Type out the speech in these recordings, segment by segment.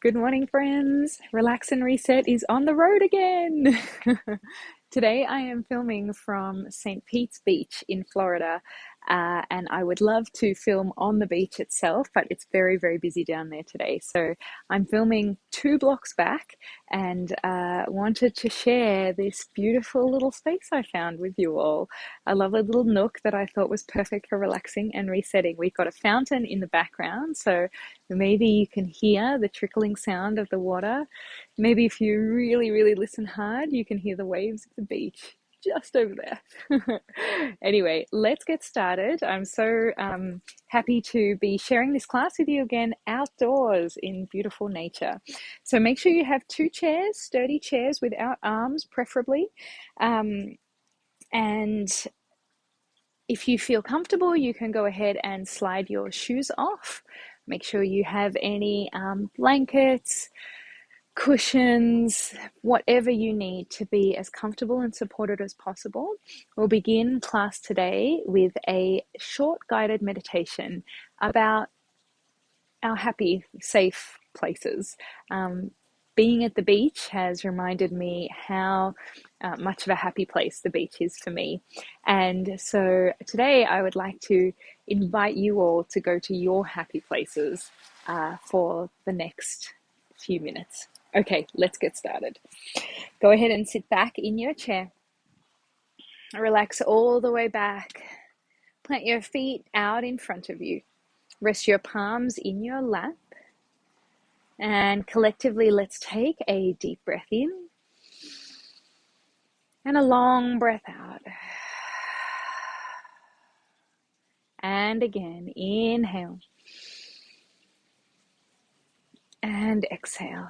Good morning, friends. Relax and Reset is on the road again. Today I am filming from St. Pete's Beach in Florida, and I would love to film on the beach itself, but it's very, very busy down there today. So I'm filming 2 blocks back and wanted to share this beautiful little space I found with you all. A lovely little nook that I thought was perfect for relaxing and resetting. We've got a fountain in the background, so maybe you can hear the trickling sound of the water. Maybe if you really, really listen hard, you can hear the waves of the beach just over there. Anyway, let's get started. I'm so happy to be sharing this class with you again outdoors in beautiful nature. So make sure you have 2 chairs, sturdy chairs without arms, preferably. And if you feel comfortable, you can go ahead and slide your shoes off. Make sure you have any blankets, cushions, whatever you need to be as comfortable and supported as possible. We'll begin class today with a short guided meditation about our happy, safe places. Being at the beach has reminded me how much of a happy place the beach is for me. And so today I would like to invite you all to go to your happy places for the next few minutes. Okay, let's get started. Go ahead and sit back in your chair. Relax all the way back. Plant your feet out in front of you. Rest your palms in your lap. And collectively, let's take a deep breath in and a long breath out. And again, inhale and exhale.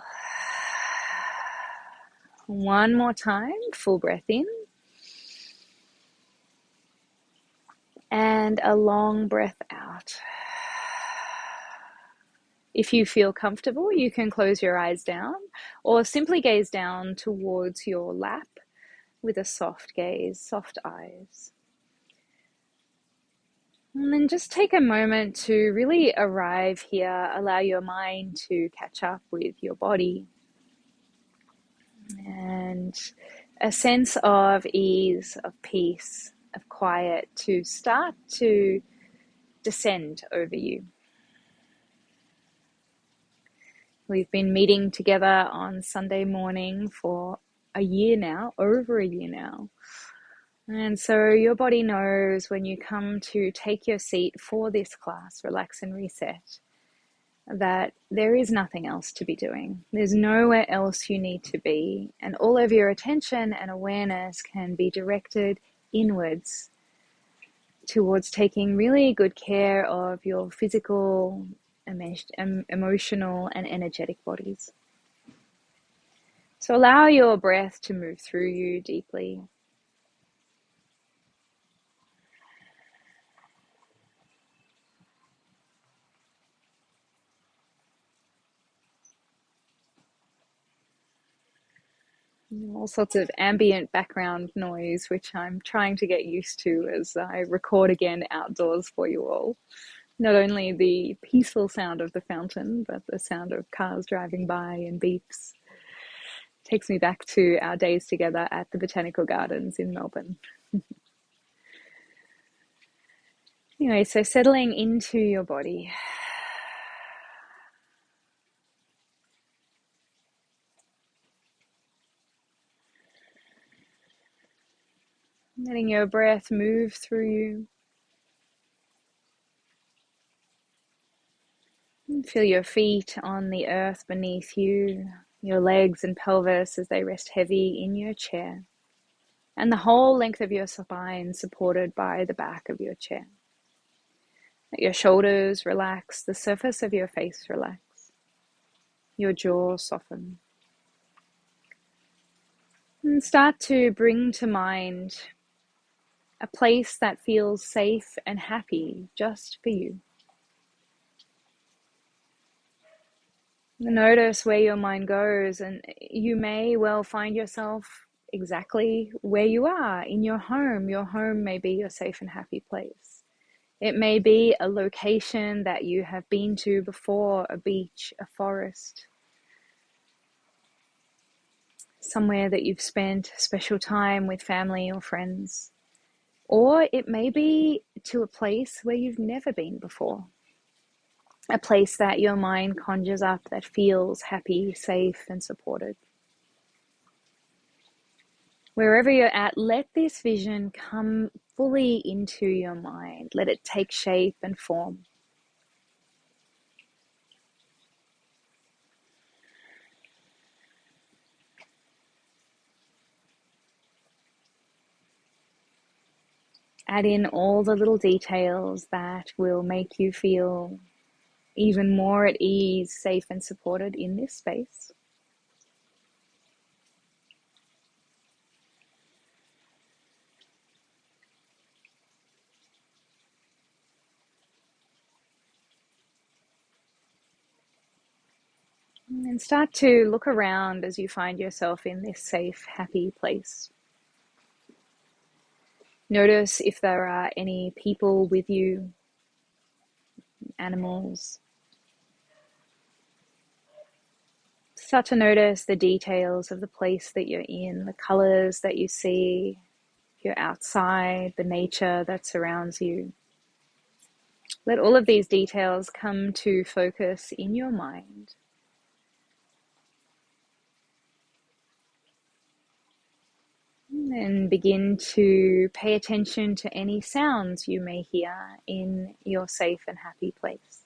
One more time, full breath in and a long breath out. If you feel comfortable, you can close your eyes down or simply gaze down towards your lap with a soft gaze, soft eyes. And then just take a moment to really arrive here, allow your mind to catch up with your body, and a sense of ease, of peace, of quiet to start to descend over you. We've been meeting together on Sunday morning for a year now, over a year now. And so your body knows when you come to take your seat for this class, Relax and Reset, that there is nothing else to be doing. There's nowhere else you need to be. And all of your attention and awareness can be directed inwards towards taking really good care of your physical, emotional, and energetic bodies. So allow your breath to move through you deeply. All sorts of ambient background noise, which I'm trying to get used to as I record again outdoors for you all. Not only the peaceful sound of the fountain, but the sound of cars driving by and beeps. Takes me back to our days together at the Botanical Gardens in Melbourne. Anyway, so settling into your body. Letting your breath move through you. And feel your feet on the earth beneath you, your legs and pelvis as they rest heavy in your chair, and the whole length of your spine supported by the back of your chair. Let your shoulders relax, the surface of your face relax, your jaw soften. And start to bring to mind a place that feels safe and happy just for you. Notice where your mind goes, and you may well find yourself exactly where you are in your home. Your home may be your safe and happy place. It may be a location that you have been to before, a beach, a forest, somewhere that you've spent special time with family or friends. Or it may be to a place where you've never been before. A place that your mind conjures up that feels happy, safe, and supported. Wherever you're at, let this vision come fully into your mind. Let it take shape and form. Add in all the little details that will make you feel even more at ease, safe, and supported in this space. And start to look around as you find yourself in this safe, happy place. Notice if there are any people with you, animals. Start to notice the details of the place that you're in, the colors that you see, if you're outside, the nature that surrounds you. Let all of these details come to focus in your mind. And begin to pay attention to any sounds you may hear in your safe and happy place.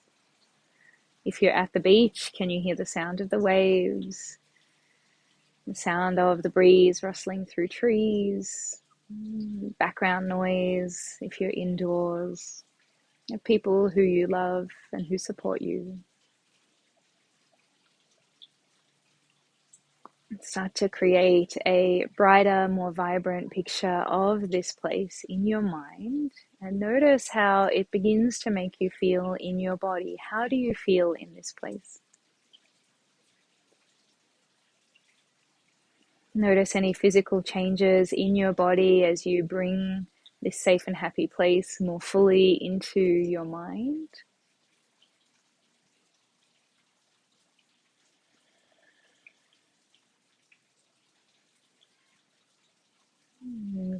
If you're at the beach, can you hear the sound of the waves? The sound of the breeze rustling through trees? Background noise if you're indoors? People who you love and who support you. Start to create a brighter, more vibrant picture of this place in your mind, and notice how it begins to make you feel in your body. How do you feel in this place? Notice any physical changes in your body as you bring this safe and happy place more fully into your mind.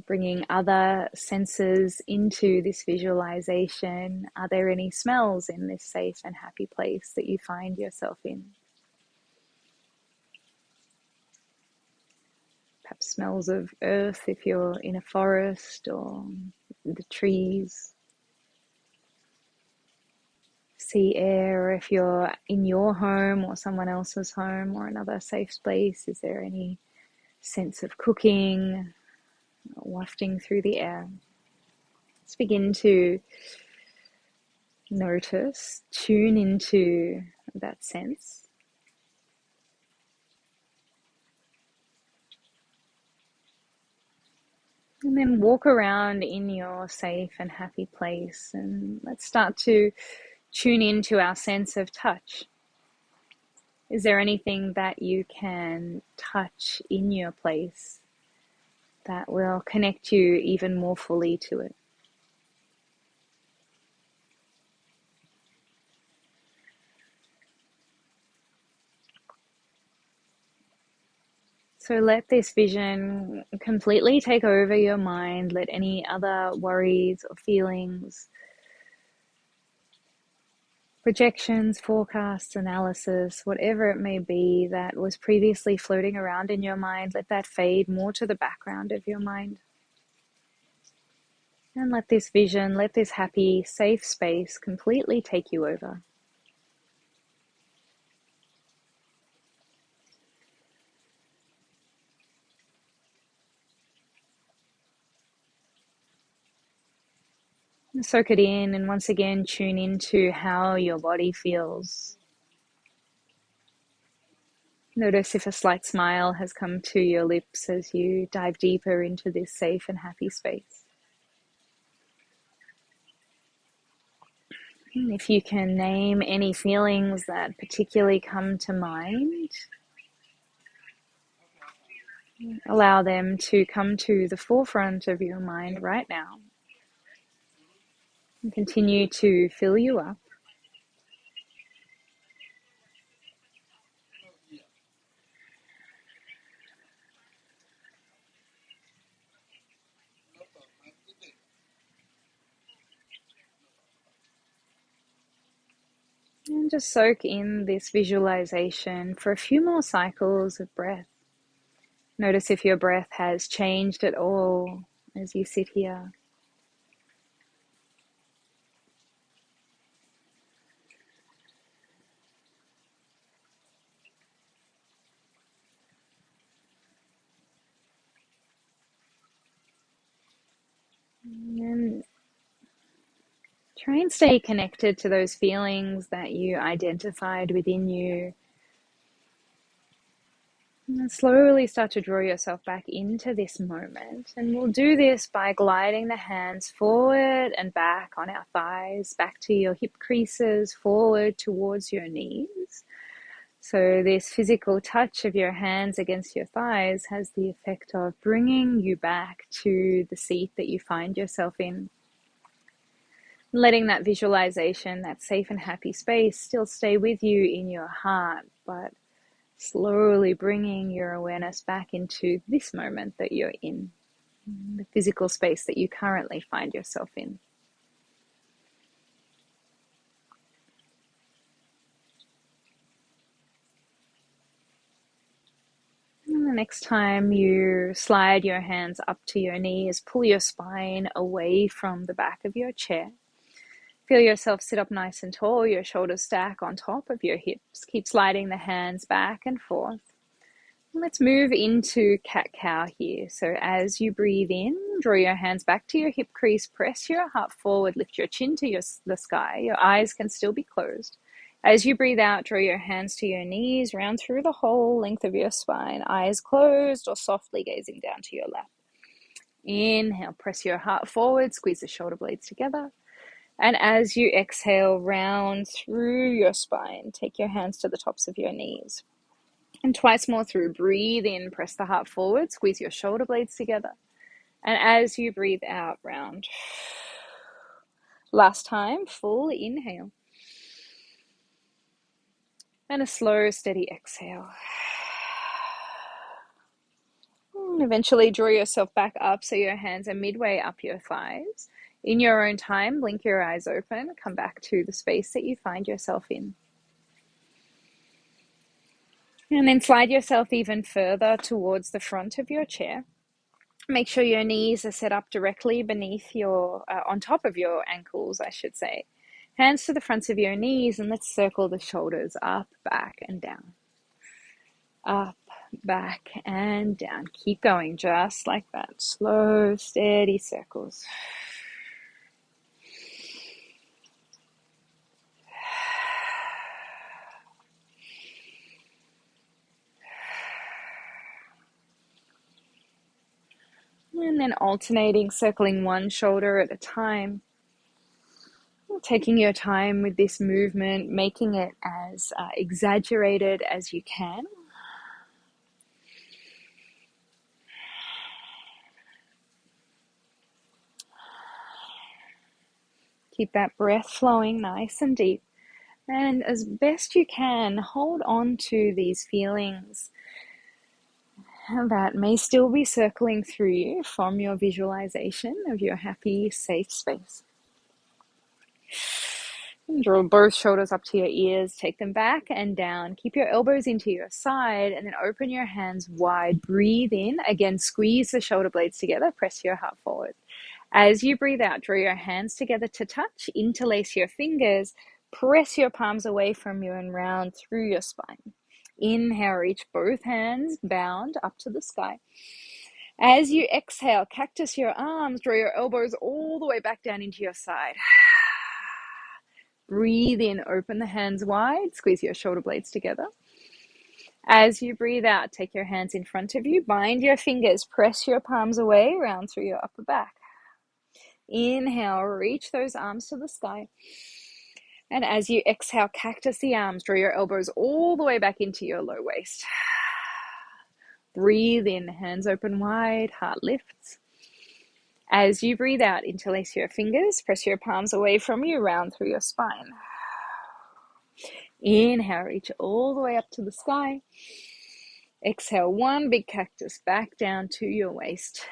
Bringing other senses into this visualization. Are there any smells in this safe and happy place that you find yourself in? Perhaps smells of earth if you're in a forest, or the trees. Sea air if you're in your home or someone else's home or another safe space. Is there any sense of cooking wafting through the air? Let's begin to notice, tune into that sense. And then walk around in your safe and happy place, and let's start to tune into our sense of touch. Is there anything that you can touch in your place that will connect you even more fully to it? So let this vision completely take over your mind. Let any other worries or feelings, projections, forecasts, analysis, whatever it may be that was previously floating around in your mind, let that fade more to the background of your mind. And let this vision, let this happy, safe space completely take you over. Soak it in, and once again tune into how your body feels. Notice if a slight smile has come to your lips as you dive deeper into this safe and happy space. And if you can name any feelings that particularly come to mind, allow them to come to the forefront of your mind right now. And continue to fill you up. And just soak in this visualization for a few more cycles of breath. Notice if your breath has changed at all as you sit here. And try and stay connected to those feelings that you identified within you. And slowly start to draw yourself back into this moment. And we'll do this by gliding the hands forward and back on our thighs, back to your hip creases, forward towards your knees. So this physical touch of your hands against your thighs has the effect of bringing you back to the seat that you find yourself in. Letting that visualization, that safe and happy space, still stay with you in your heart, but slowly bringing your awareness back into this moment that you're in, the physical space that you currently find yourself in. And the next time you slide your hands up to your knees, pull your spine away from the back of your chair. Feel yourself sit up nice and tall, your shoulders stack on top of your hips. Keep sliding the hands back and forth. Let's move into cat-cow here. So as you breathe in, draw your hands back to your hip crease, press your heart forward, lift your chin to the sky. Your eyes can still be closed. As you breathe out, draw your hands to your knees, round through the whole length of your spine, eyes closed or softly gazing down to your lap. Inhale, press your heart forward, squeeze the shoulder blades together. And as you exhale, round through your spine, take your hands to the tops of your knees. And twice more through, breathe in, press the heart forward, squeeze your shoulder blades together. And as you breathe out, round. Last time, full inhale. And a slow, steady exhale. And eventually draw yourself back up so your hands are midway up your thighs. In your own time, blink your eyes open, come back to the space that you find yourself in. And then slide yourself even further towards the front of your chair. Make sure your knees are set up directly beneath on top of your ankles, I should say. Hands to the fronts of your knees, and let's circle the shoulders up, back, and down. Up, back, and down. Keep going just like that. Slow, steady circles. And then alternating, circling one shoulder at a time. Taking your time with this movement, making it as exaggerated as you can. Keep that breath flowing nice and deep. And as best you can, hold on to these feelings that may still be circling through you from your visualization of your happy, safe space. And draw both shoulders up to your ears, take them back and down. Keep your elbows into your side and then open your hands wide. Breathe in. Again, squeeze the shoulder blades together. Press your heart forward. As you breathe out, draw your hands together to touch. Interlace your fingers. Press your palms away from you and round through your spine. Inhale, reach both hands bound up to the sky. As you exhale, cactus your arms. Draw your elbows all the way back down into your side. Breathe in, open the hands wide, squeeze your shoulder blades together. As you breathe out, take your hands in front of you, bind your fingers, press your palms away, round through your upper back. Inhale, reach those arms to the sky. And as you exhale, cactus the arms, draw your elbows all the way back into your low waist. Breathe in, hands open wide, heart lifts. As you breathe out, interlace your fingers, press your palms away from you, round through your spine. Inhale, reach all the way up to the sky. Exhale, one big cactus back down to your waist.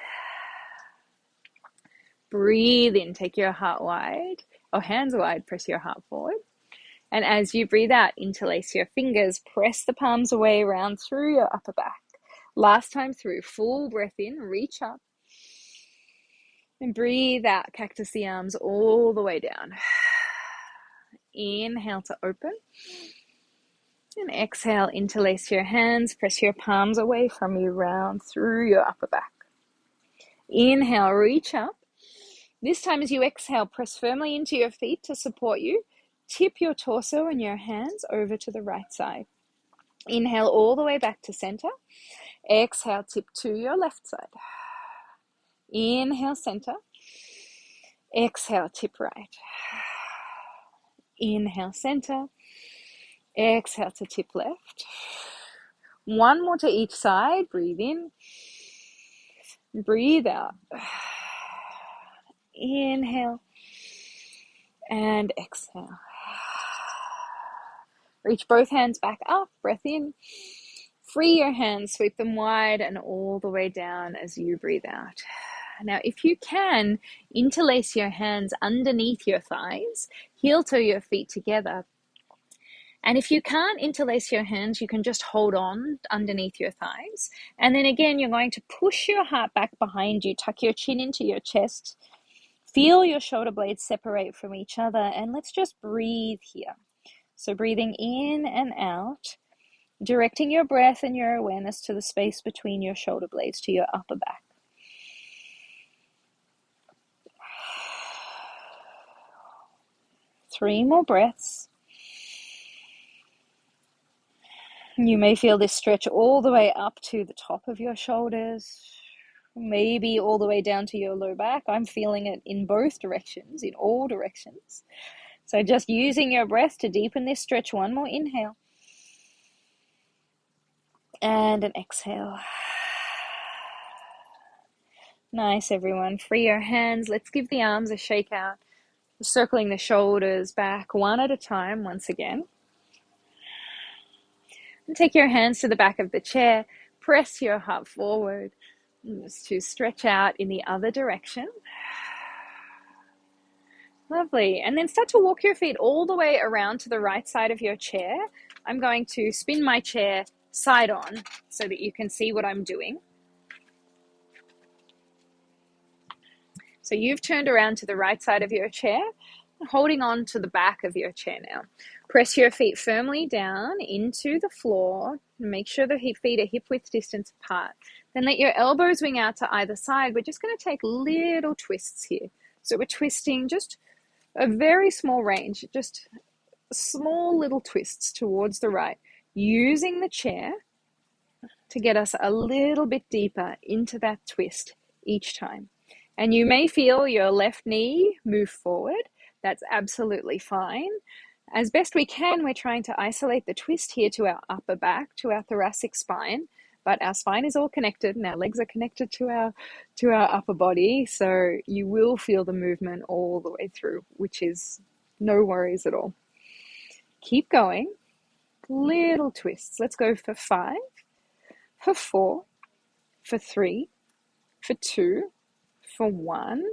Breathe in, take your heart wide, or hands wide, press your heart forward. And as you breathe out, interlace your fingers, press the palms away around through your upper back. Last time through, full breath in, reach up. And breathe out, cactus the arms all the way down. Inhale to open. And exhale, interlace your hands, press your palms away from you, round through your upper back. Inhale, reach up. This time as you exhale, press firmly into your feet to support you. Tip your torso and your hands over to the right side. Inhale all the way back to center. Exhale, tip to your left side. Inhale, center. Exhale, tip right. Inhale, center. Exhale to tip left. One more to each side. Breathe in. Breathe out. Inhale. And exhale. Reach both hands back up. Breath in. Free your hands. Sweep them wide and all the way down as you breathe out. Now, if you can, interlace your hands underneath your thighs. Heel toe your feet together. And if you can't interlace your hands, you can just hold on underneath your thighs. And then again, you're going to push your heart back behind you, tuck your chin into your chest, feel your shoulder blades separate from each other, and let's just breathe here. So breathing in and out, directing your breath and your awareness to the space between your shoulder blades, to your upper back. Three more breaths. You may feel this stretch all the way up to the top of your shoulders, maybe all the way down to your low back. I'm feeling it in both directions, in all directions. So just using your breath to deepen this stretch. One more inhale. And an exhale. Nice, everyone. Free your hands. Let's give the arms a shake out. Circling the shoulders back one at a time once again. And take your hands to the back of the chair. Press your heart forward. Just to stretch out in the other direction. Lovely. And then start to walk your feet all the way around to the right side of your chair. I'm going to spin my chair side on so that you can see what I'm doing. So you've turned around to the right side of your chair, holding on to the back of your chair now. Press your feet firmly down into the floor. Make sure the feet are hip-width distance apart. Then let your elbows wing out to either side. We're just going to take little twists here. So we're twisting just a very small range, just small little twists towards the right, using the chair to get us a little bit deeper into that twist each time. And you may feel your left knee move forward. That's absolutely fine. As best we can, we're trying to isolate the twist here to our upper back, to our thoracic spine, but our spine is all connected and our legs are connected to our upper body. So you will feel the movement all the way through, which is no worries at all. Keep going. Little twists. Let's go for 5, for 4, for 3, for 2, for 1.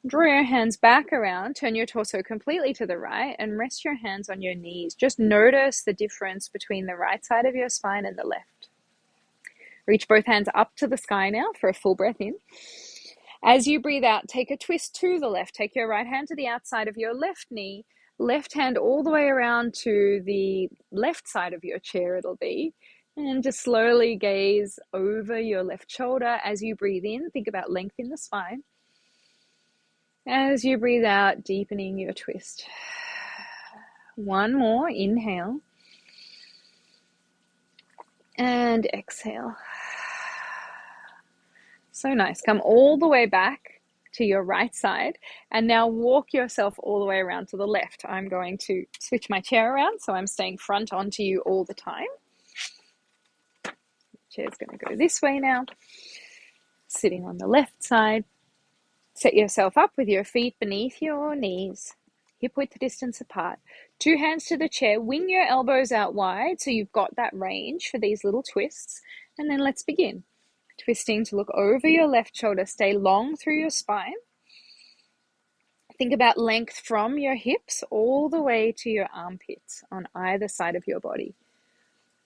Draw your hands back around, turn your torso completely to the right, and rest your hands on your knees. Just notice the difference between the right side of your spine and the left. Reach both hands up to the sky now for a full breath in. As you breathe out, take a twist to the left. Take your right hand to the outside of your left knee, left hand all the way around to the left side of your chair it'll be. And just slowly gaze over your left shoulder. As you breathe in, think about length in the spine. As you breathe out, deepening your twist. One more, inhale. And exhale. So nice. Come all the way back to your right side. And now walk yourself all the way around to the left. I'm going to switch my chair around, so I'm staying front onto you all the time. Chair's going to go this way now. Sitting on the left side. Set yourself up with your feet beneath your knees, hip-width distance apart. 2 hands to the chair. Wing your elbows out wide so you've got that range for these little twists. And then let's begin. Twisting to look over your left shoulder. Stay long through your spine. Think about length from your hips all the way to your armpits on either side of your body.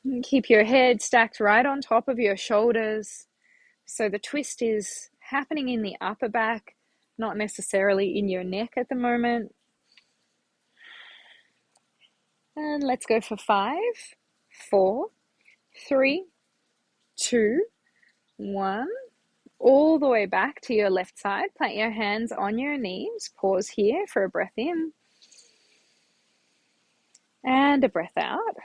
And keep your head stacked right on top of your shoulders. So the twist is happening in the upper back, not necessarily in your neck at the moment. And let's go for 5, 4, 3, 2, 1. All the way back to your left side. Plant your hands on your knees. Pause here for a breath in and a breath out.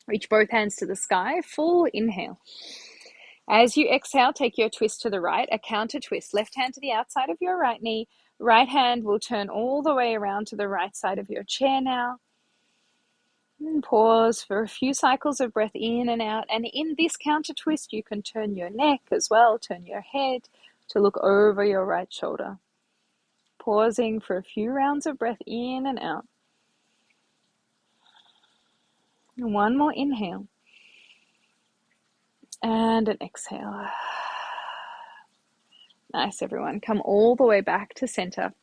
Reach both hands to the sky. Full inhale. As you exhale, take your twist to the right, a counter twist. Left hand to the outside of your right knee. Right hand will turn all the way around to the right side of your chair now. And pause for a few cycles of breath in and out. And in this counter twist, you can turn your neck as well, turn your head to look over your right shoulder. Pausing for a few rounds of breath in and out. And one more inhale. And an exhale. Nice, everyone. Come all the way back to center.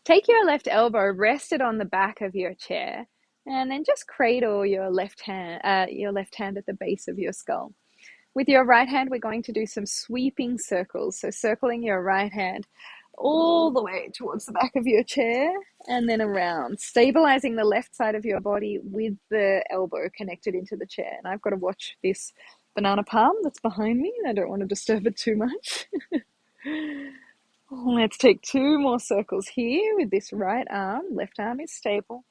Take your left elbow, rest it on the back of your chair, and then just cradle your left hand at the base of your skull. With your right hand, we're going to do some sweeping circles. So circling your right hand all the way towards the back of your chair and then around, stabilizing the left side of your body with the elbow connected into the chair. And I've got to watch this banana palm that's behind me. I don't want to disturb it too much. Let's take 2 more circles here with this right arm. Left arm is stable.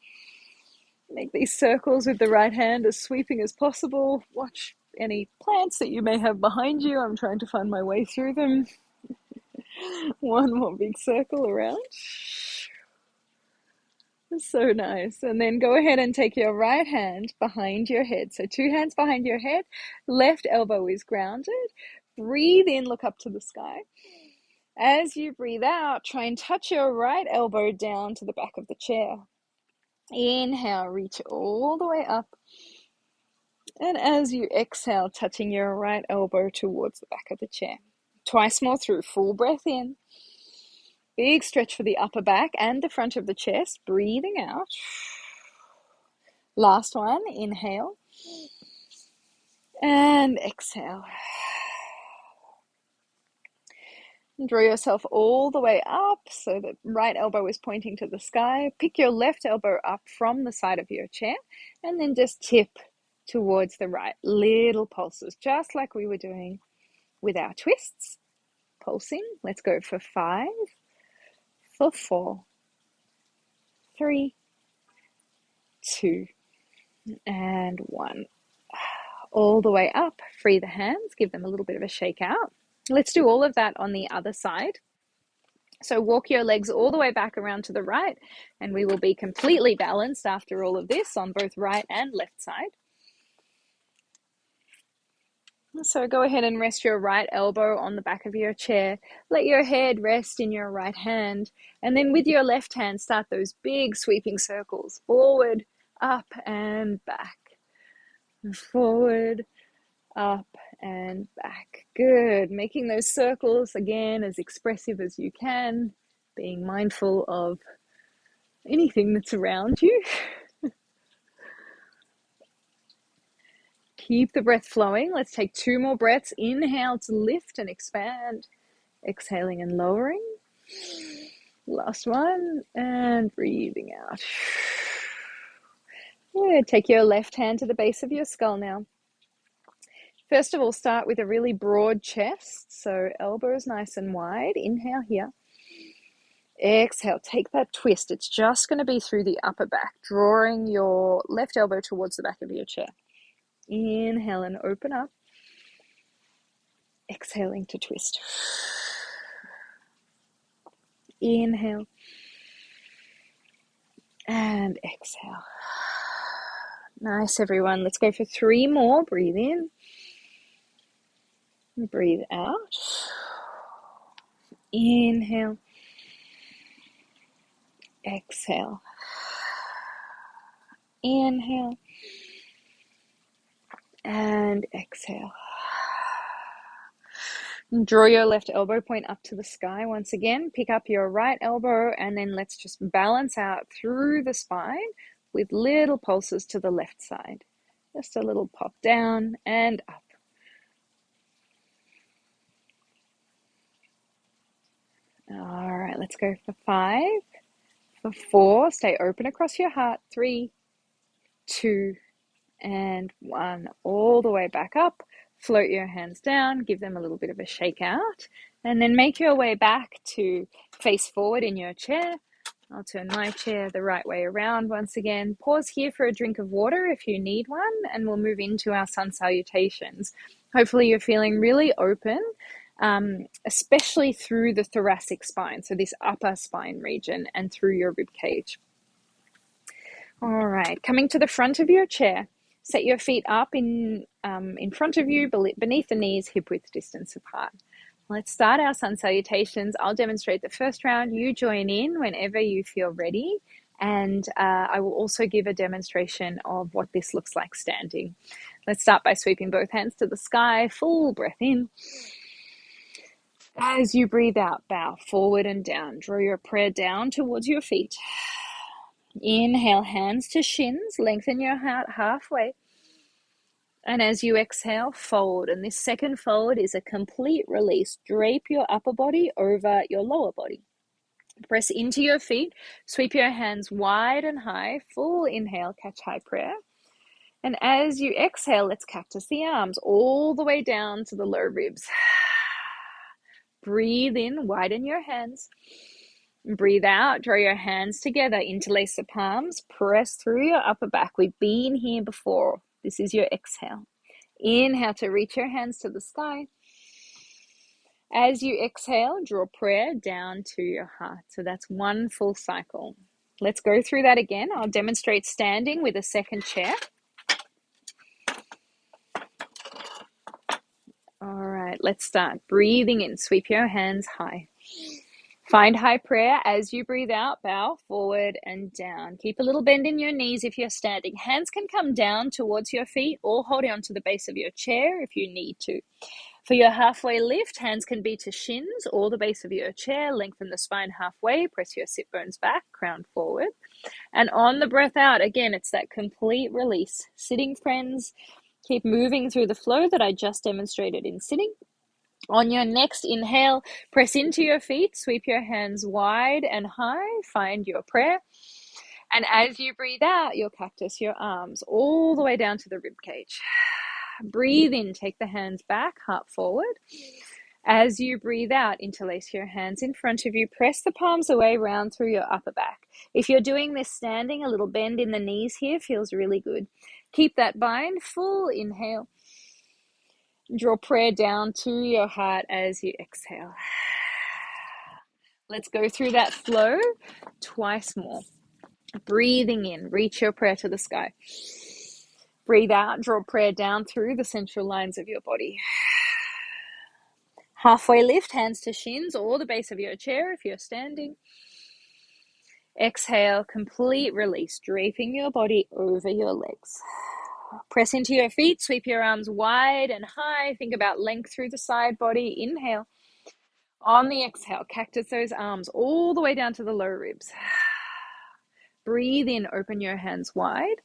Make these circles with the right hand as sweeping as possible. Watch any plants that you may have behind you. I'm trying to find my way through them. One more big circle around. So nice. And then go ahead and take your right hand behind your head. So 2 hands behind your head. Left elbow is grounded. Breathe in, look up to the sky. As you breathe out, try and touch your right elbow down to the back of the chair. Inhale, reach all the way up. And as you exhale, touching your right elbow towards the back of the chair. Twice more through. Full breath in. Big stretch for the upper back and the front of the chest. Breathing out. Last one. Inhale. And exhale. Draw yourself all the way up so the right elbow is pointing to the sky. Pick your left elbow up from the side of your chair and then just tip towards the right. Little pulses, just like we were doing with our twists. Pulsing. Let's go for 5, for 4, 3, 2, and 1. All the way up. Free the hands. Give them a little bit of a shake out. Let's do all of that on the other side. So walk your legs all the way back around to the right, and we will be completely balanced after all of this on both right and left side. So go ahead and rest your right elbow on the back of your chair. Let your head rest in your right hand, and then with your left hand, start those big sweeping circles. Forward, up, and back. Forward, up, and back. Good. Making those circles again as expressive as you can, being mindful of anything that's around you. Keep the breath flowing. Let's take 2 more breaths. Inhale to lift and expand. Exhaling and lowering. Last one. And breathing out. Good. Take your left hand to the base of your skull now. First of all, start with a really broad chest. So elbows nice and wide. Inhale here. Exhale, take that twist. It's just going to be through the upper back, drawing your left elbow towards the back of your chair. Inhale and open up. Exhaling to twist. Inhale. And exhale. Nice, everyone. Let's go for 3 more. Breathe in. Breathe out. Inhale. Exhale. Inhale. And exhale. Draw your left elbow point up to the sky once again. Pick up your right elbow and then let's just balance out through the spine with little pulses to the left side. Just a little pop down and up. All right, let's go for 5. For 4, stay open across your heart. 3, 2, and 1. All the way back up. Float your hands down, give them a little bit of a shake out, and then make your way back to face forward in your chair. I'll turn my chair the right way around once again. Pause here for a drink of water if you need one, and we'll move into our sun salutations. Hopefully you're feeling really open, especially through the thoracic spine, so this upper spine region, and through your rib cage. All right, coming to the front of your chair, set your feet up in front of you, beneath the knees, hip width distance apart. Let's start our sun salutations. I'll demonstrate the first round. You join in whenever you feel ready. And I will also give a demonstration of what this looks like standing. Let's start by sweeping both hands to the sky. Full breath in. As you breathe out, bow forward and down. Draw your prayer down towards your feet. Inhale, hands to shins. Lengthen your heart halfway. And as you exhale, fold. And this second fold is a complete release. Drape your upper body over your lower body. Press into your feet. Sweep your hands wide and high. Full inhale, catch high prayer. And as you exhale, let's cactus the arms all the way down to the low ribs. Breathe in, widen your hands. Breathe out, draw your hands together, interlace the palms, press through your upper back. We've been here before. This is your exhale. Inhale to reach your hands to the sky. As you exhale, draw prayer down to your heart. So that's one full cycle. Let's go through that again. I'll demonstrate standing with a second chair. All right, let's start. Breathing in, sweep your hands high. Find high prayer. As you breathe out, bow forward and down. Keep a little bend in your knees if you're standing. Hands can come down towards your feet or hold on to the base of your chair if you need to. For your halfway lift, hands can be to shins or the base of your chair. Lengthen the spine halfway. Press your sit bones back, crown forward. And on the breath out, again, it's that complete release. Sitting friends, keep moving through the flow that I just demonstrated in sitting. On your next inhale, press into your feet, sweep your hands wide and high, find your prayer. And as you breathe out, you'll cactus your arms all the way down to the rib cage. Breathe in, take the hands back, heart forward. As you breathe out, interlace your hands in front of you, press the palms away, round through your upper back. If you're doing this standing, a little bend in the knees here feels really good. Keep that bind, full inhale. Draw prayer down to your heart as you exhale. Let's go through that flow twice more. Breathing in, reach your prayer to the sky. Breathe out, draw prayer down through the central lines of your body. Halfway lift, hands to shins or the base of your chair if you're standing. Exhale, complete release, draping your body over your legs. Press into your feet, sweep your arms wide and high. Think about length through the side body. Inhale. On the exhale, cactus those arms all the way down to the low ribs. Breathe in, open your hands wide.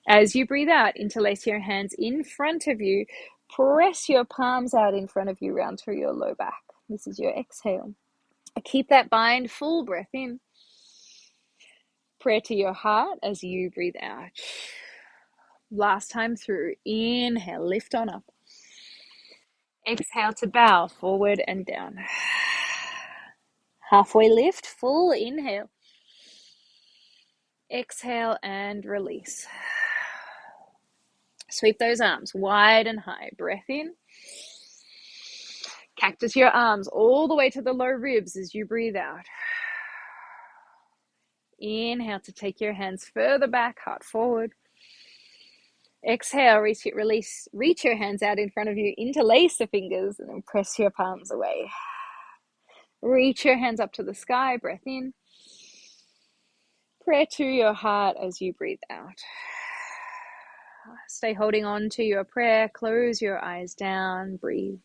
As you breathe out, interlace your hands in front of you. Press your palms out in front of you, round through your low back. This is your exhale. Keep that bind, full breath in. Prayer to your heart as you breathe out. Last time through, inhale, lift on up. Exhale to bow forward and down. Halfway lift, full inhale. Exhale and release. Sweep those arms wide and high. Breath in. Cactus your arms all the way to the low ribs as you breathe out. Inhale to take your hands further back, heart forward. Exhale, reach your hands out in front of you, interlace the fingers and then press your palms away. Reach your hands up to the sky, breath in. Prayer to your heart as you breathe out. Stay holding on to your prayer, close your eyes down, breathe.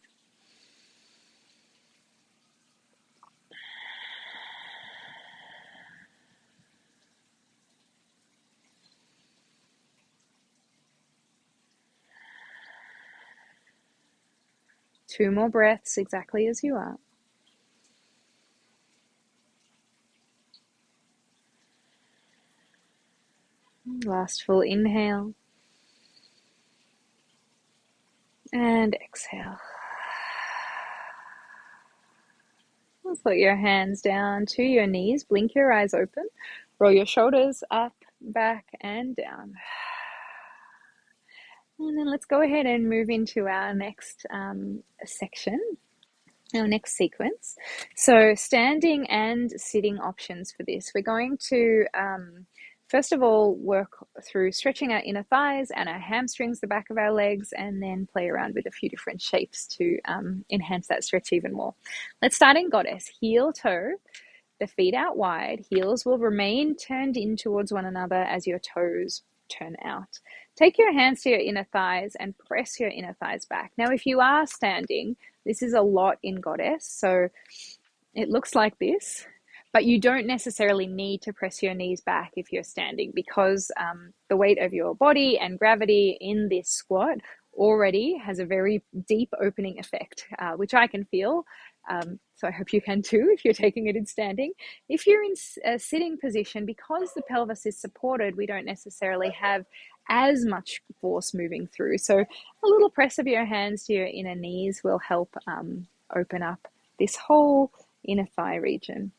2 more breaths exactly as you are. Last full inhale. And exhale. Put your hands down to your knees. Blink your eyes open. Roll your shoulders up, back, and down. And then let's go ahead and move into our next section, our next sequence. So standing and sitting options for this. We're going to first of all work through stretching our inner thighs and our hamstrings, the back of our legs, and then play around with a few different shapes to enhance that stretch even more. Let's start in goddess. Heel toe, the feet out wide. Heels will remain turned in towards one another as your toes turn out. Take your hands to your inner thighs and press your inner thighs back. Now, if you are standing, this is a lot in goddess, so it looks like this, but you don't necessarily need to press your knees back if you're standing, because the weight of your body and gravity in this squat already has a very deep opening effect, which I can feel. So I hope you can too if you're taking it in standing. If you're in a sitting position, because the pelvis is supported, we don't necessarily have as much force moving through. So a little press of your hands to your inner knees will help open up this whole inner thigh region.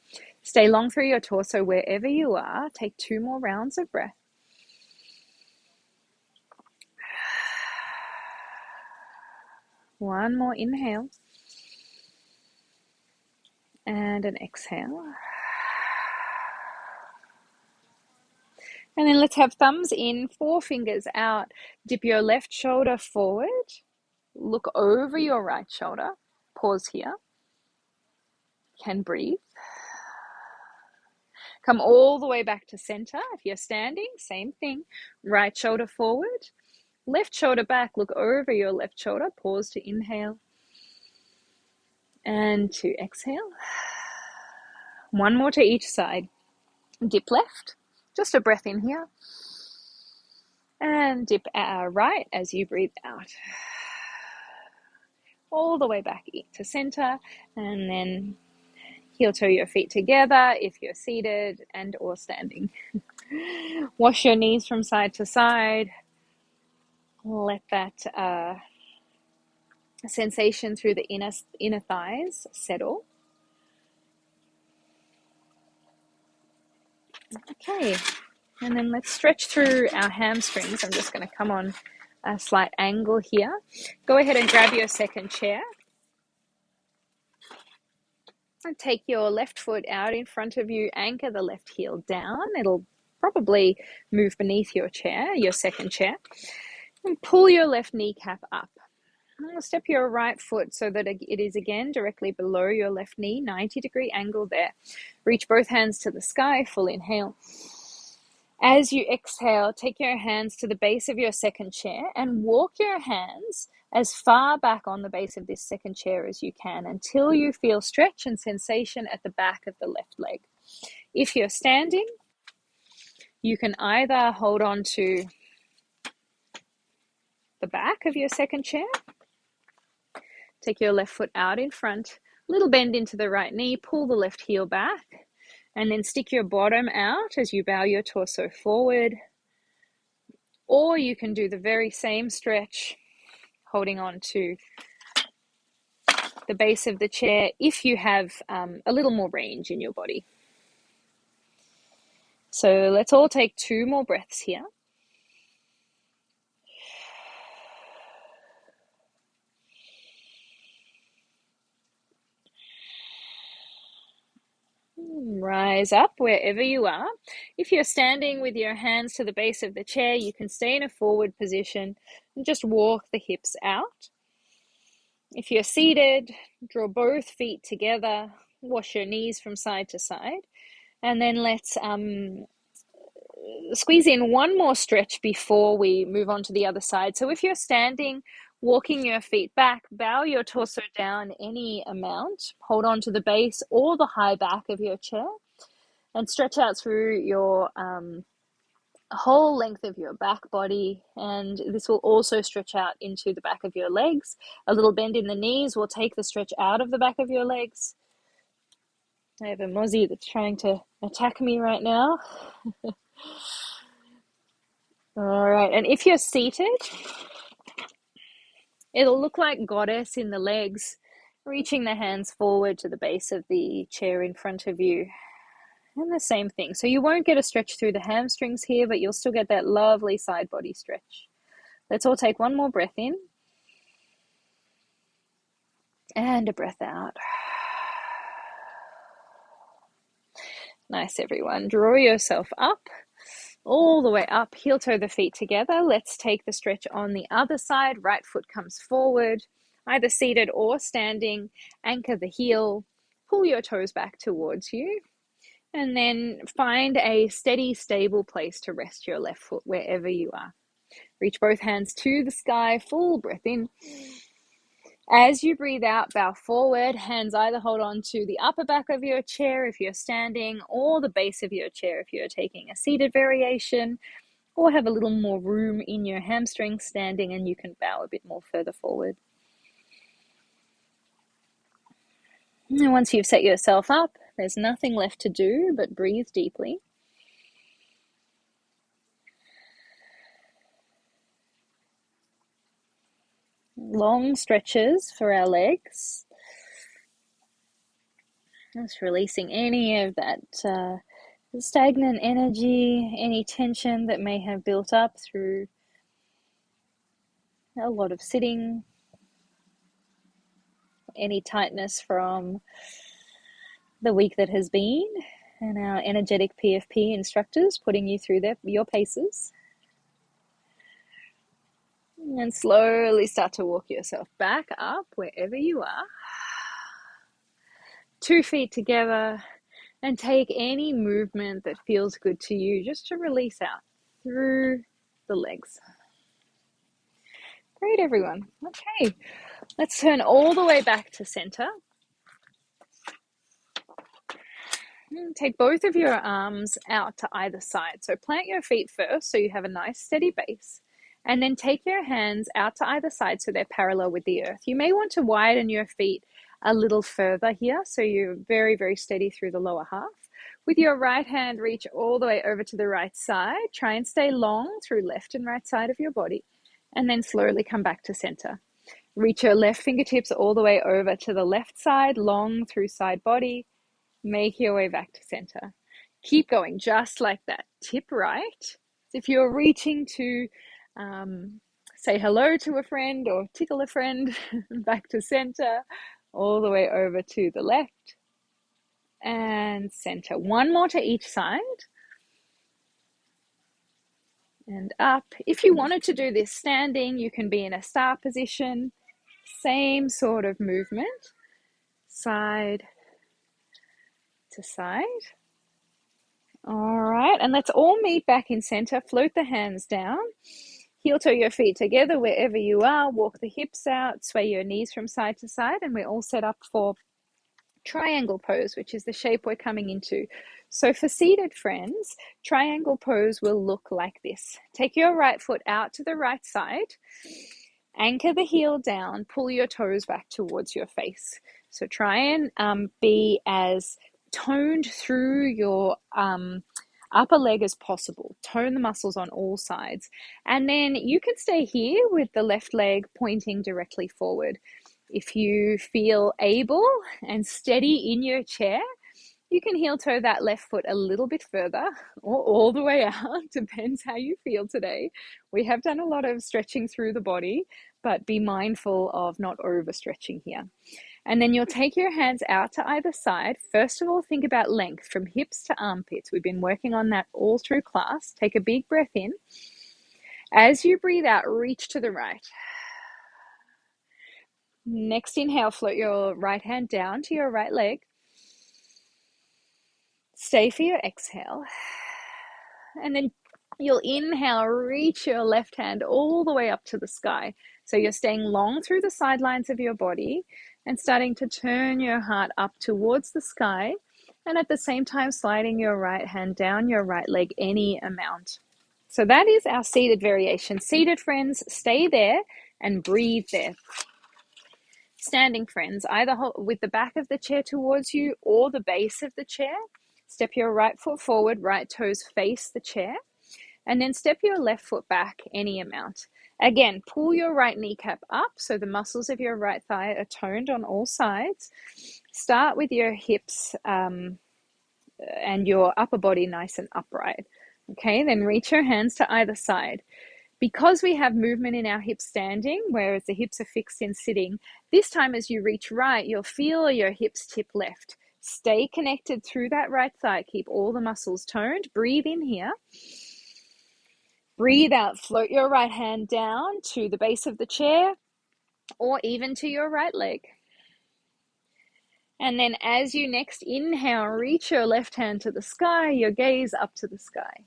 Stay long through your torso wherever you are. Take 2 more rounds of breath. One more inhale. And an exhale. And then let's have thumbs in, 4 fingers out. Dip your left shoulder forward. Look over your right shoulder. Pause here. Can breathe. Come all the way back to center. If you're standing, same thing. Right shoulder forward. Left shoulder back. Look over your left shoulder. Pause to inhale. And to exhale. One more to each side. Dip left. Just a breath in here. And dip right as you breathe out. All the way back to center. And then heel toe your feet together if you're seated and or standing. Wash your knees from side to side. Let that sensation through the inner thighs settle. Okay, and then let's stretch through our hamstrings. I'm just going to come on a slight angle here. Go ahead and grab your second chair. And take your left foot out in front of you. Anchor the left heel down. It'll probably move beneath your chair, your second chair. And pull your left kneecap up. Step your right foot so that it is again directly below your left knee, 90-degree angle there. Reach both hands to the sky, full inhale. As you exhale, take your hands to the base of your second chair and walk your hands as far back on the base of this second chair as you can until you feel stretch and sensation at the back of the left leg. If you're standing, you can either hold on to the back of your second chair. Take your left foot out in front, little bend into the right knee, pull the left heel back, and then stick your bottom out as you bow your torso forward. Or you can do the very same stretch, holding on to the base of the chair if you have a little more range in your body. So let's all take 2 more breaths here. Rise up wherever you are. If you're standing with your hands to the base of the chair, you can stay in a forward position and just walk the hips out. If you're seated, draw both feet together, wash your knees from side to side, and then let's squeeze in one more stretch before we move on to the other side. So if you're standing, walking your feet back, bow your torso down any amount, hold on to the base or the high back of your chair, and stretch out through your whole length of your back body, and this will also stretch out into the back of your legs. A little bend in the knees will take the stretch out of the back of your legs. I have a mozzie that's trying to attack me right now. All right, and if you're seated, it'll look like goddess in the legs, reaching the hands forward to the base of the chair in front of you. And the same thing. So you won't get a stretch through the hamstrings here, but you'll still get that lovely side body stretch. Let's all take one more breath in. And a breath out. Nice, everyone. Draw yourself up, all the way up. Heel toe the feet together. Let's take the stretch on the other side. Right foot comes forward, either seated or standing. Anchor the heel. Pull your toes back towards you. And then find a steady, stable place to rest your left foot wherever you are. Reach both hands to the sky. Full breath in. As you breathe out, bow forward. Hands either hold on to the upper back of your chair if you're standing, or the base of your chair if you're taking a seated variation, or have a little more room in your hamstrings standing and you can bow a bit more further forward. And once you've set yourself up, there's nothing left to do but breathe deeply. Long stretches for our legs. Just releasing any of that stagnant energy, any tension that may have built up through a lot of sitting, any tightness from the week that has been, and our energetic PFP instructors putting you through your paces. And slowly start to walk yourself back up wherever you are. 2 feet together, and take any movement that feels good to you just to release out through the legs. Great, everyone. Okay, let's turn all the way back to center. Take both of your arms out to either side. So plant your feet first so you have a nice steady base. And then take your hands out to either side so they're parallel with the earth. You may want to widen your feet a little further here so you're very, very steady through the lower half. With your right hand, reach all the way over to the right side. Try and stay long through left and right side of your body. And then slowly come back to center. Reach your left fingertips all the way over to the left side, long through side body. Make your way back to center. Keep going just like that. Tip right. If you're reaching to say hello to a friend or tickle a friend, back to center, all the way over to the left and center. One more to each side. And up. If you wanted to do this standing, you can be in a star position. Same sort of movement. Side to side. All right, and let's all meet back in center. Float the hands down. Heel toe your feet together wherever you are. Walk the hips out. Sway your knees from side to side. And we're all set up for triangle pose, which is the shape we're coming into. So for seated friends, triangle pose will look like this. Take your right foot out to the right side. Anchor the heel down. Pull your toes back towards your face. So try and be as toned through your upper leg as possible. Tone the muscles on all sides. And then you can stay here with the left leg pointing directly forward. If you feel able and steady in your chair, you can heel toe that left foot a little bit further or all the way out, depends how you feel today. We have done a lot of stretching through the body, but be mindful of not overstretching here. And then you'll take your hands out to either side. First of all, think about length from hips to armpits. We've been working on that all through class. Take a big breath in. As you breathe out, reach to the right. Next inhale, float your right hand down to your right leg. Stay for your exhale. And then you'll inhale, reach your left hand all the way up to the sky. So you're staying long through the sidelines of your body and starting to turn your heart up towards the sky. And at the same time, sliding your right hand down your right leg any amount. So that is our seated variation. Seated friends, stay there and breathe there. Standing friends, either with the back of the chair towards you or the base of the chair. Step your right foot forward, right toes face the chair, and then step your left foot back any amount. Again, pull your right kneecap up so the muscles of your right thigh are toned on all sides. Start with your hips and your upper body nice and upright. Okay, then reach your hands to either side. Because we have movement in our hips standing, whereas the hips are fixed in sitting, this time as you reach right, you'll feel your hips tip left. Stay connected through that right thigh. Keep all the muscles toned. Breathe in here. Breathe out. Float your right hand down to the base of the chair or even to your right leg. And then as you next inhale, reach your left hand to the sky, your gaze up to the sky.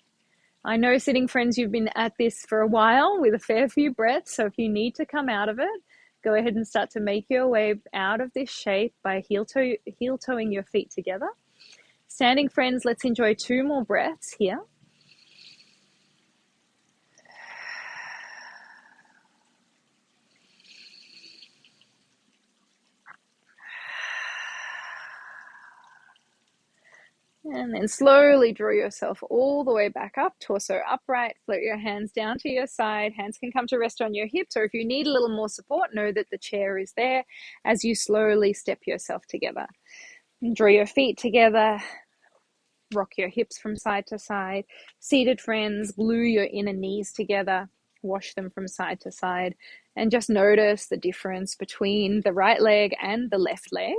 I know, sitting friends, you've been at this for a while with a fair few breaths, so if you need to come out of it, go ahead and start to make your way out of this shape by heel-toeing your feet together. Standing friends, let's enjoy 2 more breaths here. And then slowly draw yourself all the way back up, torso upright, float your hands down to your side. Hands can come to rest on your hips, or if you need a little more support, know that the chair is there as you slowly step yourself together. And draw your feet together, rock your hips from side to side. Seated friends, glue your inner knees together, wash them from side to side, and just notice the difference between the right leg and the left leg.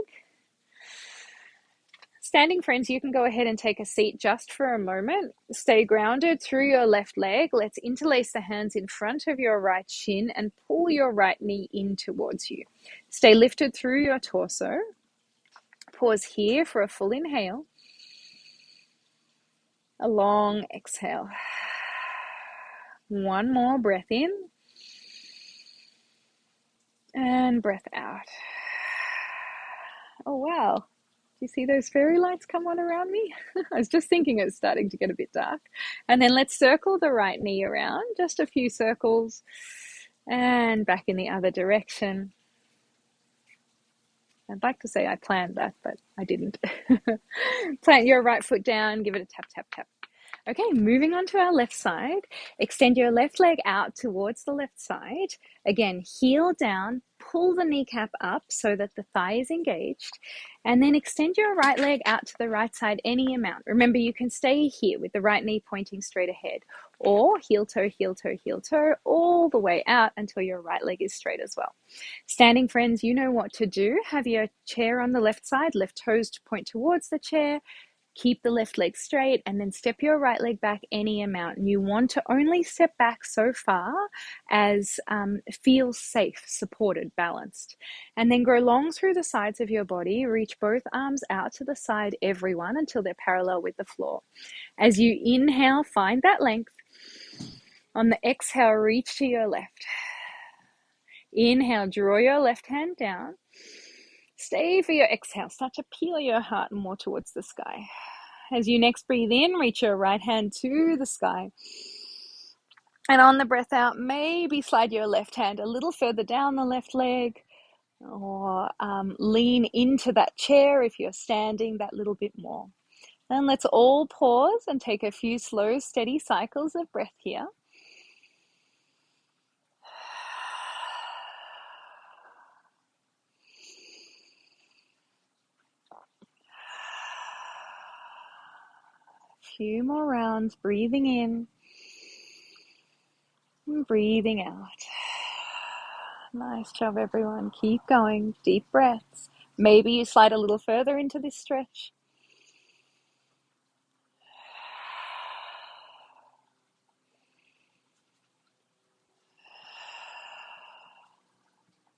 Standing friends, you can go ahead and take a seat just for a moment. Stay grounded through your left leg. Let's interlace the hands in front of your right shin and pull your right knee in towards you. Stay lifted through your torso. Pause here for a full inhale. A long exhale. One more breath in. And breath out. Oh, wow. Do you see those fairy lights come on around me? I was just thinking it was starting to get a bit dark. And then let's circle the right knee around, just a few circles, and back in the other direction. I'd like to say I planned that, but I didn't. Plant your right foot down, give it a tap, tap, tap. Okay, moving on to our left side. Extend your left leg out towards the left side. Again, heel down, pull the kneecap up so that the thigh is engaged, and then extend your right leg out to the right side any amount. Remember, you can stay here with the right knee pointing straight ahead, or heel toe, heel toe, heel toe, all the way out until your right leg is straight as well. Standing friends, you know what to do. Have your chair on the left side, left toes to point towards the chair. Keep the left leg straight and then step your right leg back any amount. And you want to only step back so far as feels safe, supported, balanced. And then grow long through the sides of your body. Reach both arms out to the side, everyone, until they're parallel with the floor. As you inhale, find that length. On the exhale, reach to your left. Inhale, draw your left hand down. Stay for your exhale. Start to peel your heart more towards the sky. As you next breathe in, reach your right hand to the sky. And on the breath out, maybe slide your left hand a little further down the left leg, or lean into that chair if you're standing that little bit more. And let's all pause and take a few slow, steady cycles of breath here. Few more rounds, breathing in and breathing out. Nice job, everyone. Keep going. Deep breaths. Maybe you slide a little further into this stretch.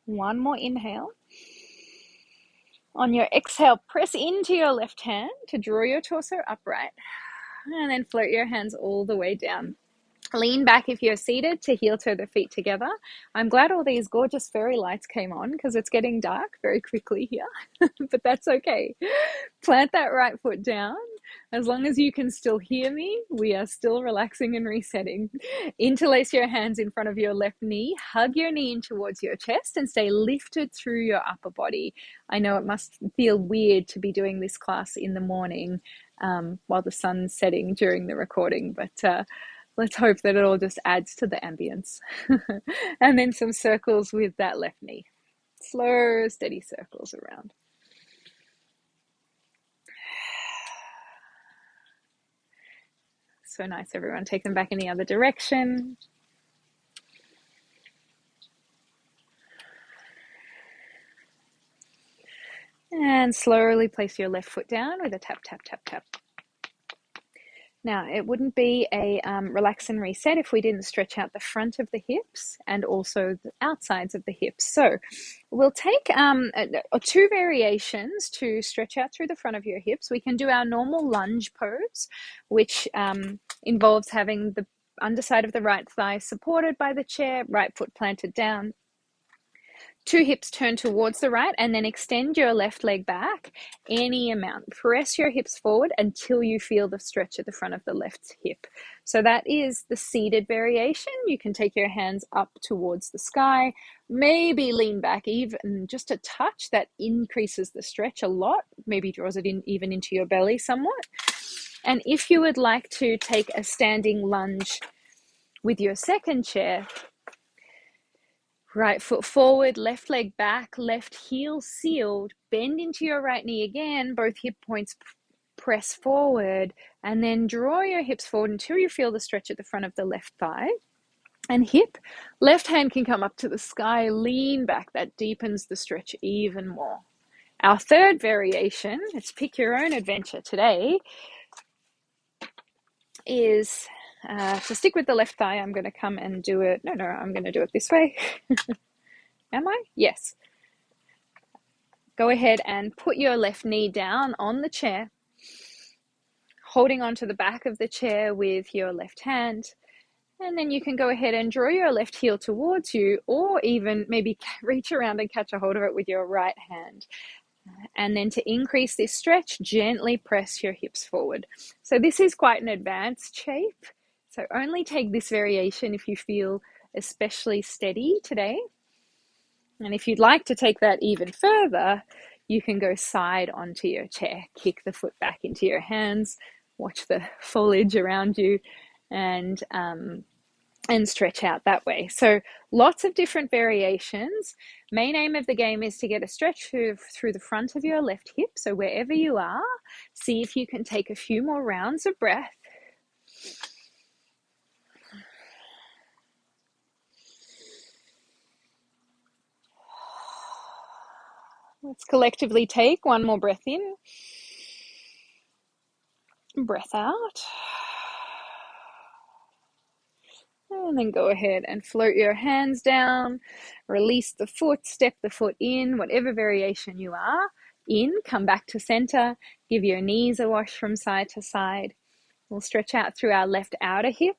One more inhale. On your exhale, press into your left hand to draw your torso upright, and then float your hands all the way down. Lean back if you're seated to heel toe the feet together. I'm glad all these gorgeous fairy lights came on because it's getting dark very quickly here, but that's okay. Plant that right foot down. As long as you can still hear me, we are still relaxing and resetting. Interlace your hands in front of your left knee, hug your knee in towards your chest, and stay lifted through your upper body. I know it must feel weird to be doing this class in the morning while the sun's setting during the recording, but let's hope that it all just adds to the ambience. And then some circles with that left knee. Slow, steady circles around. So nice, everyone. Take them back in the other direction. And slowly place your left foot down with a tap, tap, tap, tap. Now, it wouldn't be a relax and reset if we didn't stretch out the front of the hips and also the outsides of the hips. So we'll take two variations to stretch out through the front of your hips. We can do our normal lunge pose, which involves having the underside of the right thigh supported by the chair, right foot planted down. Two hips turn towards the right, and then extend your left leg back any amount. Press your hips forward until you feel the stretch at the front of the left hip. So that is the seated variation. You can take your hands up towards the sky, maybe lean back even just a touch. That increases the stretch a lot, maybe draws it in even into your belly somewhat. And if you would like to take a standing lunge with your second chair, right foot forward, left leg back, left heel sealed, bend into your right knee again, both hip points press forward, and then draw your hips forward until you feel the stretch at the front of the left thigh and hip. Left hand can come up to the sky, lean back. That deepens the stretch even more. Our third variation, let's pick your own adventure today, is to stick with the left thigh. I'm going to come and do it. No, I'm going to do it this way. Am I? Yes. Go ahead and put your left knee down on the chair, holding onto the back of the chair with your left hand. And then you can go ahead and draw your left heel towards you, or even maybe reach around and catch a hold of it with your right hand. And then to increase this stretch, gently press your hips forward. So this is quite an advanced shape. So only take this variation if you feel especially steady today. And if you'd like to take that even further, you can go side onto your chair, kick the foot back into your hands, watch the foliage around you, and stretch out that way. So lots of different variations. Main aim of the game is to get a stretch through the front of your left hip. So wherever you are, see if you can take a few more rounds of breath. Let's collectively take one more breath in, breath out, and then go ahead and float your hands down, release the foot, step the foot in, whatever variation you are in, come back to center, give your knees a wash from side to side. We'll stretch out through our left outer hip,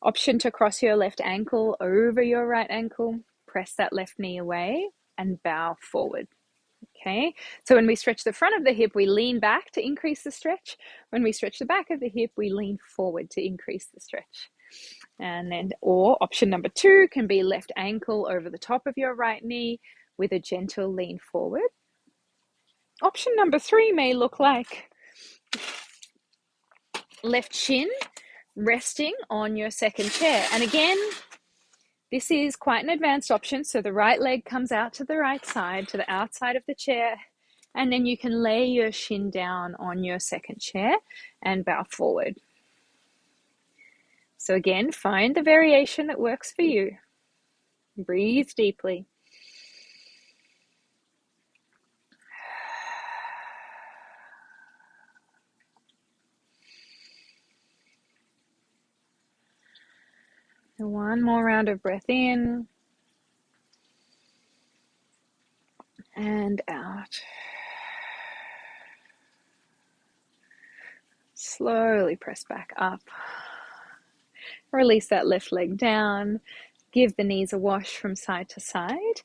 option to cross your left ankle over your right ankle, press that left knee away and bow forward. Okay, so when we stretch the front of the hip, we lean back to increase the stretch. When we stretch the back of the hip, we lean forward to increase the stretch. And then, or option number 2 can be left ankle over the top of your right knee with a gentle lean forward. Option number 3 may look like left shin resting on your second chair. And again, this is quite an advanced option. So the right leg comes out to the right side, to the outside of the chair, and then you can lay your shin down on your second chair and bow forward. So again, find the variation that works for you. Breathe deeply. And one more round of breath in and out. Slowly press back up. Release that left leg down. Give the knees a wash from side to side.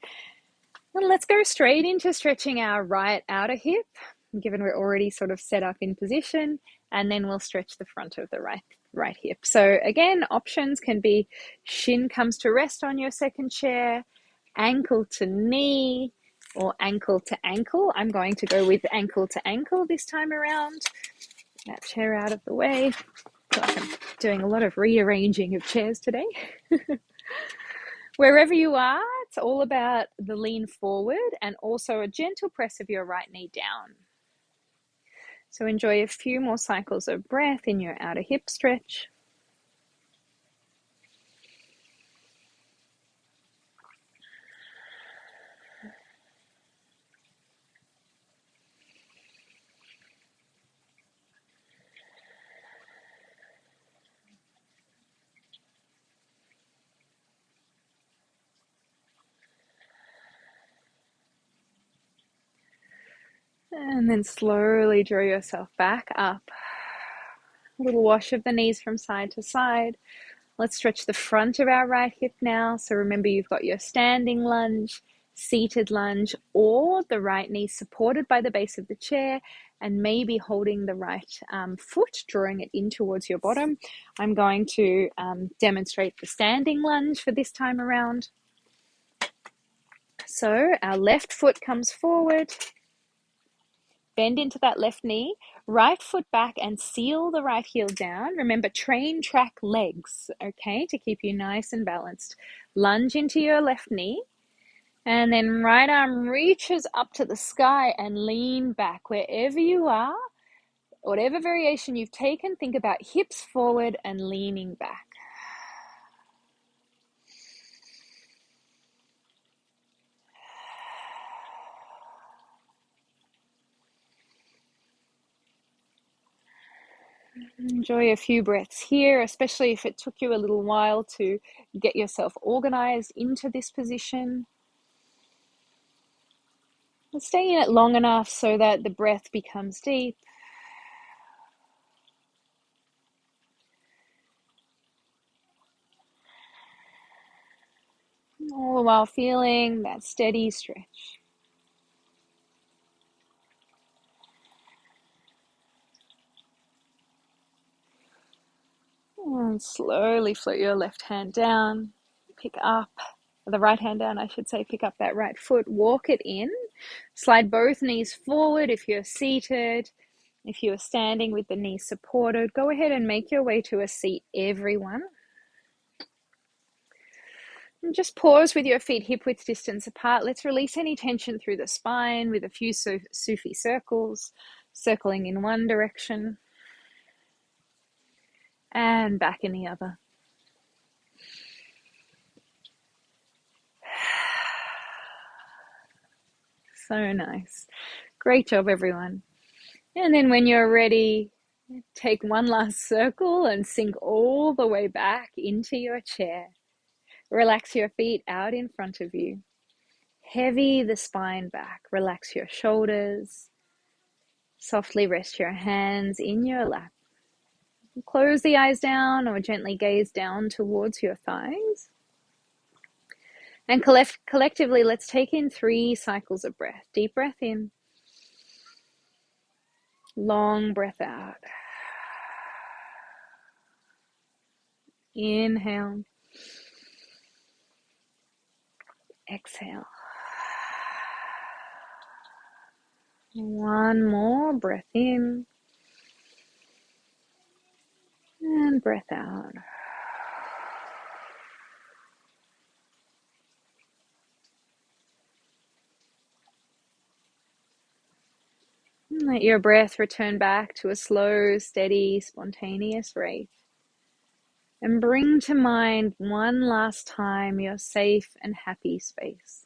And let's go straight into stretching our right outer hip, given we're already sort of set up in position, and then we'll stretch the front of the right hip. So again, options can be shin comes to rest on your second chair, ankle to knee, or ankle to ankle. I'm going to go with ankle to ankle this time around. That chair out of the way. I'm doing a lot of rearranging of chairs today. Wherever you are, it's all about the lean forward and also a gentle press of your right knee down. So enjoy a few more cycles of breath in your outer hip stretch. And then slowly draw yourself back up. A little wash of the knees from side to side. Let's stretch the front of our right hip now. So remember, you've got your standing lunge, seated lunge, or the right knee supported by the base of the chair and maybe holding the right foot, drawing it in towards your bottom. I'm going to demonstrate the standing lunge for this time around. So our left foot comes forward. Bend into that left knee, right foot back and seal the right heel down. Remember, train track legs, okay, to keep you nice and balanced. Lunge into your left knee, and then right arm reaches up to the sky and lean back. Wherever you are, whatever variation you've taken, think about hips forward and leaning back. Enjoy a few breaths here, especially if it took you a little while to get yourself organized into this position. And stay in it long enough so that the breath becomes deep. All the while feeling that steady stretch. And slowly float your left hand down, pick up, the right hand down, I should say, pick up that right foot, walk it in, slide both knees forward if you're seated. If you're standing with the knees supported, go ahead and make your way to a seat, everyone. And just pause with your feet hip width distance apart. Let's release any tension through the spine with a few Sufi circles, circling in one direction and back in the other. So nice. Great job, everyone. And then when you're ready, take one last circle and sink all the way back into your chair. Relax your feet out in front of you. Heavy the spine back. Relax your shoulders. Softly rest your hands in your lap. Close the eyes down or gently gaze down towards your thighs. And collectively, let's take in 3 cycles of breath. Deep breath in. Long breath out. Inhale. Exhale. One more breath in. And breath out. Let your breath return back to a slow, steady, spontaneous rate. And bring to mind one last time your safe and happy space.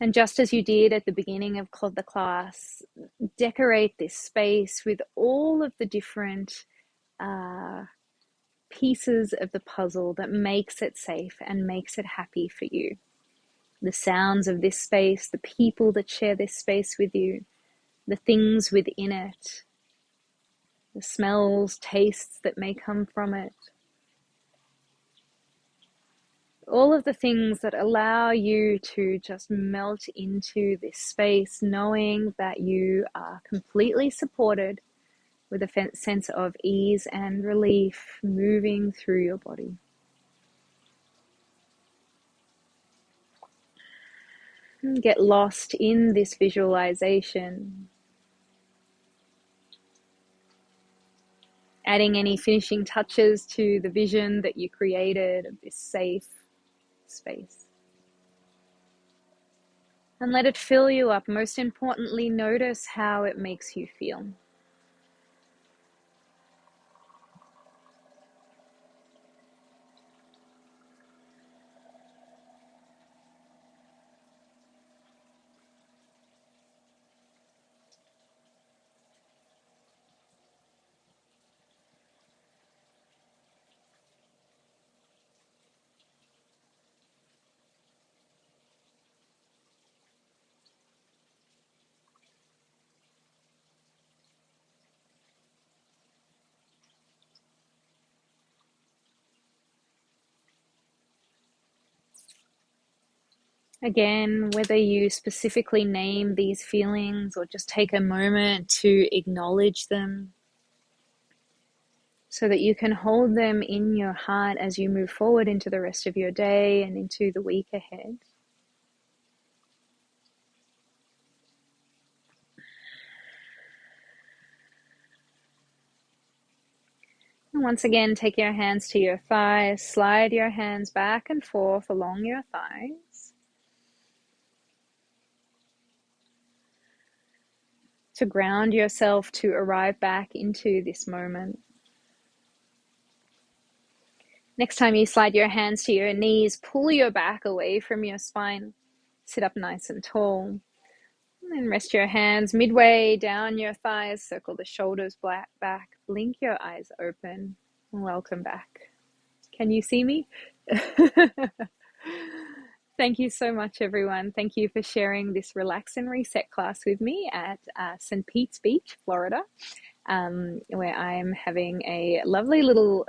And just as you did at the beginning of the class, decorate this space with all of the different pieces of the puzzle that makes it safe and makes it happy for you. The sounds of this space, the people that share this space with you, the things within it, the smells, tastes that may come from it. all of the things that allow you to just melt into this space, knowing that you are completely supported with a sense of ease and relief moving through your body. And get lost in this visualization, adding any finishing touches to the vision that you created of this safe space. And let it fill you up. Most importantly, notice how it makes you feel. Again, whether you specifically name these feelings or just take a moment to acknowledge them so that you can hold them in your heart as you move forward into the rest of your day and into the week ahead. And once again, take your hands to your thighs, slide your hands back and forth along your thighs to ground yourself, to arrive back into this moment. Next time you slide your hands to your knees, pull your back away from your spine. Sit up nice and tall. And then rest your hands midway down your thighs. Circle the shoulders back. Blink your eyes open. Welcome back. Can you see me? Thank you so much, everyone. Thank you for sharing this relax and reset class with me at St. Pete's Beach, Florida, where I'm having a lovely little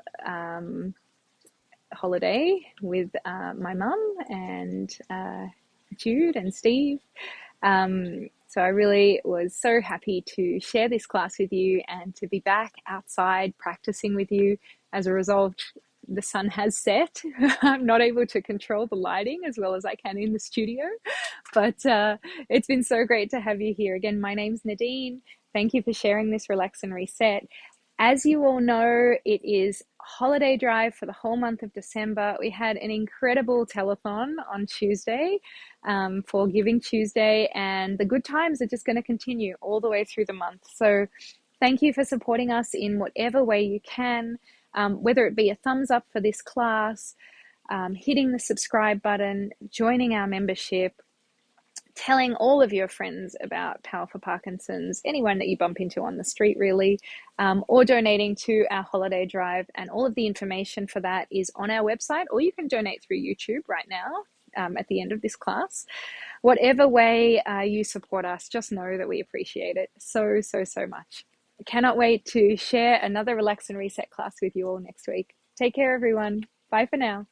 holiday with my mum and Jude and Steve. So I really was so happy to share this class with you and to be back outside practicing with you. As a result, the sun has set. I'm not able to control the lighting as well as I can in the studio, but it's been so great to have you here. Again, my name's Nadine. Thank you for sharing this relax and reset. As you all know, it is holiday drive for the whole month of December. We had an incredible telethon on Tuesday for Giving Tuesday, and the good times are just going to continue all the way through the month. So thank you for supporting us in whatever way you can, whether it be a thumbs up for this class, hitting the subscribe button, joining our membership, telling all of your friends about Power for Parkinson's, anyone that you bump into on the street really, or donating to our holiday drive. And all of the information for that is on our website, or you can donate through YouTube right now at the end of this class. Whatever way you support us, just know that we appreciate it so, so, so much. I cannot wait to share another Relax and Reset class with you all next week. Take care, everyone. Bye for now.